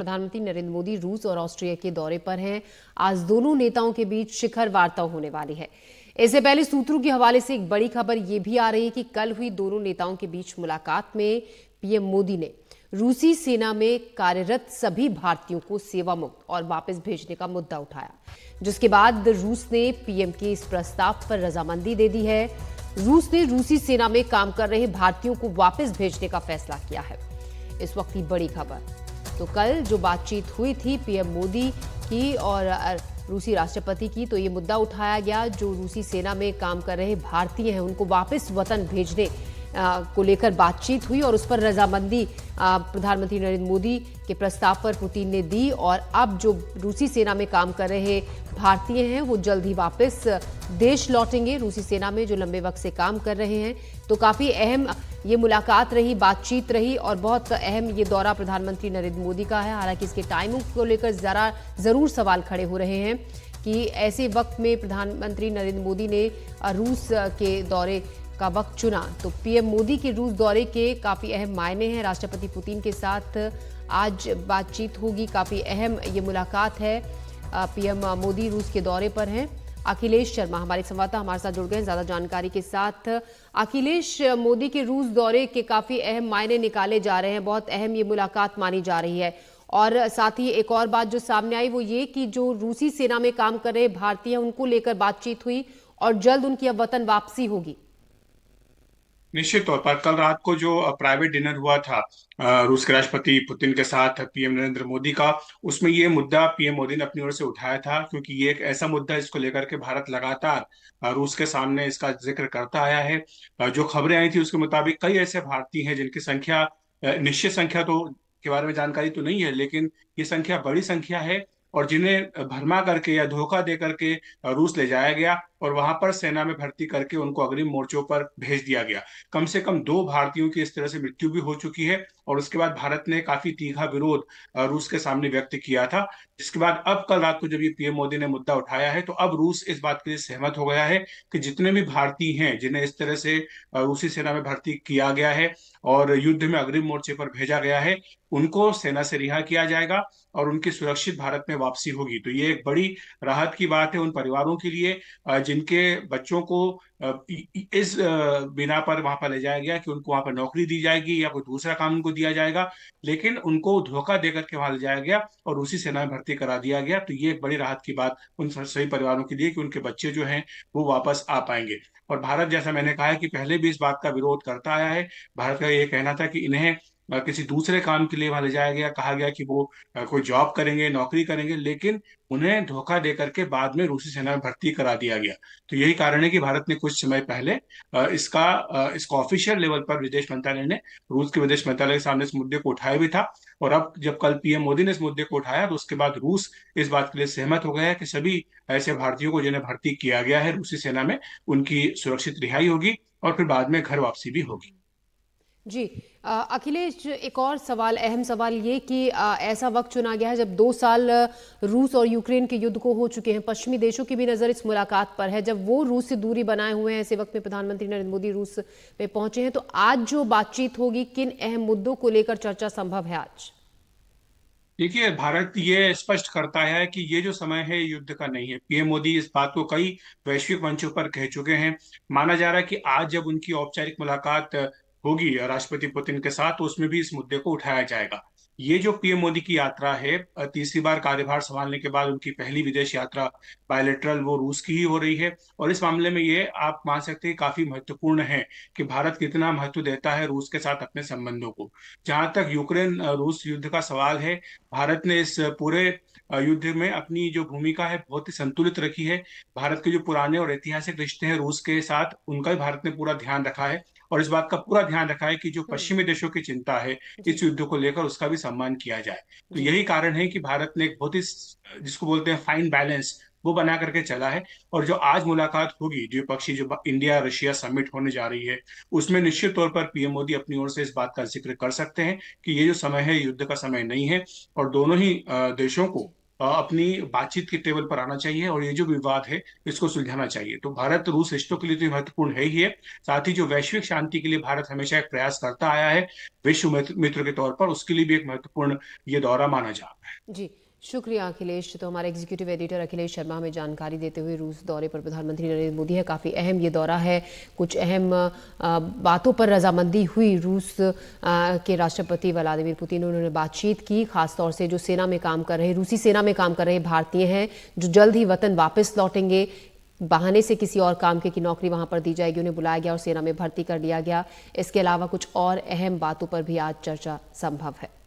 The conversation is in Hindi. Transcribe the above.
प्रधानमंत्री नरेंद्र मोदी रूस और ऑस्ट्रिया के दौरे पर हैं। आज दोनों नेताओं के बीच शिखर वार्ता होने वाली है। इससे पहले सूत्रों के हवाले से एक बड़ी खबर यह भी आ रही है कि कल हुई दोनों नेताओं के बीच मुलाकात में पीएम मोदी ने रूसी सेना में कार्यरत सभी भारतीयों को सेवा मुक्त और वापस भेजने का मुद्दा उठाया, जिसके बाद रूस ने पीएम के इस प्रस्ताव पर रजामंदी दे दी है। रूस ने रूसी सेना में काम कर रहे भारतीयों को वापस भेजने का फैसला किया है। इस वक्त की बड़ी खबर, तो कल जो बातचीत हुई थी पीएम मोदी की और रूसी राष्ट्रपति की, तो ये मुद्दा उठाया गया जो रूसी सेना में काम कर रहे भारतीय हैं उनको वापस वतन भेजने को लेकर बातचीत हुई और उस पर रजामंदी प्रधानमंत्री नरेंद्र मोदी के प्रस्ताव पर पुतिन ने दी। और अब जो रूसी सेना में काम कर रहे भारतीय हैं वो जल्द ही वापस देश लौटेंगे, रूसी सेना में जो लंबे वक्त से काम कर रहे हैं। तो काफी अहम ये मुलाकात रही, बातचीत रही और बहुत अहम ये दौरा प्रधानमंत्री नरेंद्र मोदी का है। हालांकि इसके टाइमिंग को लेकर जरूर सवाल खड़े हो रहे हैं कि ऐसे वक्त में प्रधानमंत्री नरेंद्र मोदी ने रूस के दौरे का वक्त चुना। तो पीएम मोदी के रूस दौरे के काफी अहम मायने हैं। राष्ट्रपति पुतिन के साथ आज बातचीत होगी, काफी अहम ये मुलाकात है। पीएम मोदी रूस के दौरे पर हैं। अखिलेश शर्मा हमारे संवाददाता हमारे साथ जुड़ गए हैं ज्यादा जानकारी के साथ। अखिलेश, मोदी के रूस दौरे के काफी अहम मायने निकाले जा रहे हैं, बहुत अहम ये मुलाकात मानी जा रही है। और साथ ही एक और बात जो सामने आई वो ये कि जो रूसी सेना में काम कर रहे भारतीय हैं उनको लेकर बातचीत हुई और जल्द उनकी अब वतन वापसी होगी। निश्चित तौर पर कल रात को जो प्राइवेट डिनर हुआ था रूस के राष्ट्रपति पुतिन के साथ पीएम नरेंद्र मोदी का, उसमें ये मुद्दा पीएम मोदी ने अपनी ओर से उठाया था, क्योंकि ये एक ऐसा मुद्दा है इसको लेकर के भारत लगातार रूस के सामने इसका जिक्र करता आया है। जो खबरें आई थी उसके मुताबिक कई ऐसे भारतीय हैं जिनकी संख्या, निश्चित संख्या तो के बारे में जानकारी तो नहीं है, लेकिन ये संख्या बड़ी संख्या है और जिन्हें भरमा करके या धोखा दे करके रूस ले जाया गया और वहां पर सेना में भर्ती करके उनको अग्रिम मोर्चों पर भेज दिया गया। कम से कम 2 भारतीयों की इस तरह से मृत्यु भी हो चुकी है और उसके बाद भारत ने काफी तीखा विरोध रूस के सामने व्यक्त किया था। जिसके बाद अब कल रात को जब ये पीएम मोदी ने मुद्दा उठाया है तो अब रूस इस बात के लिए सहमत हो गया है कि जितने भी भारतीय हैं जिन्हें इस तरह से रूसी सेना में भर्ती किया गया है और युद्ध में अग्रिम मोर्चे पर भेजा गया है, उनको सेना से रिहा किया जाएगा और उनकी सुरक्षित भारत में वापसी होगी। तो ये एक बड़ी राहत की बात है उन परिवारों के लिए जिनके बच्चों को इस बिना पर वहां पर ले जाया गया कि उनको वहां पर नौकरी दी जाएगी या कोई दूसरा काम उनको दिया जाएगा, लेकिन उनको धोखा देकर के वहां ले जाया गया और उसी सेना में भर्ती करा दिया गया। तो ये एक बड़ी राहत की बात उन सभी परिवारों के लिए कि उनके बच्चे जो हैं वो वापस आ पाएंगे। और भारत, जैसा मैंने कहा है कि पहले भी इस बात का विरोध करता आया है। भारत का ये कहना था कि इन्हें किसी दूसरे काम के लिए वहां ले जाया गया, कहा गया कि वो कोई जॉब करेंगे, नौकरी करेंगे, लेकिन उन्हें धोखा देकर के बाद में रूसी सेना में भर्ती करा दिया गया। तो यही कारण है कि भारत ने कुछ समय पहले इसका ऑफिशियल लेवल पर विदेश मंत्रालय ने रूस के विदेश मंत्रालय के सामने इस मुद्दे को उठाया भी था। और अब जब कल पीएम मोदी ने इस मुद्दे को उठाया तो उसके बाद रूस इस बात के लिए सहमत हो गया है कि सभी ऐसे भारतीयों को जिन्हें भर्ती किया गया है रूसी सेना में, उनकी सुरक्षित रिहाई होगी और फिर बाद में घर वापसी भी होगी। जी अखिलेश, एक और सवाल, अहम सवाल ये कि ऐसा वक्त चुना गया है जब 2 साल रूस और यूक्रेन के युद्ध को हो चुके हैं। पश्चिमी देशों की भी नज़र इस मुलाकात पर है। जब वो रूस से दूरी बनाए हुए हैं, ऐसे वक्त में प्रधानमंत्री नरेंद्र मोदी रूस में पहुंचे हैं, तो आज जो बातचीत होगी किन अहम मुद्दों को लेकर चर्चा संभव है आज? देखिए, भारत ये स्पष्ट करता है कि ये जो समय है युद्ध का नहीं है। पीएम मोदी इस बात को कई वैश्विक मंचों पर कह चुके हैं। माना जा रहा है कि आज जब उनकी औपचारिक मुलाकात होगी राष्ट्रपति पुतिन के साथ तो उसमें भी इस मुद्दे को उठाया जाएगा। ये जो पीएम मोदी की यात्रा है, तीसरी बार कार्यभार संभालने के बाद उनकी पहली विदेश यात्रा बायलेटरल वो रूस की ही हो रही है। और इस मामले में ये आप मान सकते हैं काफी महत्वपूर्ण है कि भारत कितना महत्व देता है रूस के साथ अपने संबंधों को। जहां तक यूक्रेन रूस युद्ध का सवाल है, भारत ने इस पूरे युद्ध में अपनी जो भूमिका है बहुत ही संतुलित रखी है। भारत के जो पुराने और ऐतिहासिक रिश्ते हैं रूस के साथ, उनका भी भारत ने पूरा ध्यान रखा है और इस बात का पूरा ध्यान रखा है कि जो हम्म। पश्चिमी देशों की चिंता है जी। इस युद्ध को लेकर उसका भी सम्मान किया जाए। तो जी। यही कारण है कि भारत ने एक बहुत ही जिसको बोलते हैं फाइन बैलेंस वो बना करके चला है। और जो आज मुलाकात होगी द्विपक्षीय, जो इंडिया रशिया समिट होने जा रही है, उसमें निश्चित तौर पर पीएम मोदी अपनी ओर से इस बात का जिक्र कर सकते हैं कि ये जो समय है युद्ध का समय नहीं है और दोनों ही देशों को जी। अपनी बातचीत के टेबल पर आना चाहिए और ये जो विवाद है इसको सुलझाना चाहिए। तो भारत रूस रिश्तों के लिए तो ये महत्वपूर्ण है ही है, साथ ही जो वैश्विक शांति के लिए भारत हमेशा एक प्रयास करता आया है विश्व मित्र के तौर पर, उसके लिए भी एक महत्वपूर्ण ये दौरा माना जा रहा है। जी, शुक्रिया अखिलेश। तो हमारे एग्जीक्यूटिव एडिटर अखिलेश शर्मा हमें जानकारी देते हुए रूस दौरे पर प्रधानमंत्री नरेंद्र मोदी है। काफ़ी अहम ये दौरा है, कुछ अहम बातों पर रजामंदी हुई। रूस के राष्ट्रपति व्लादिमीर पुतिन, उन्होंने बातचीत की, खासतौर से जो सेना में काम कर रहे, रूसी सेना में काम कर रहे भारतीय हैं जो जल्द ही वतन वापस लौटेंगे, बहाने से किसी और काम की नौकरी वहां पर दी जाएगी, उन्हें बुलाया गया और सेना में भर्ती कर लिया गया। इसके अलावा कुछ और अहम बातों पर भी आज चर्चा संभव है।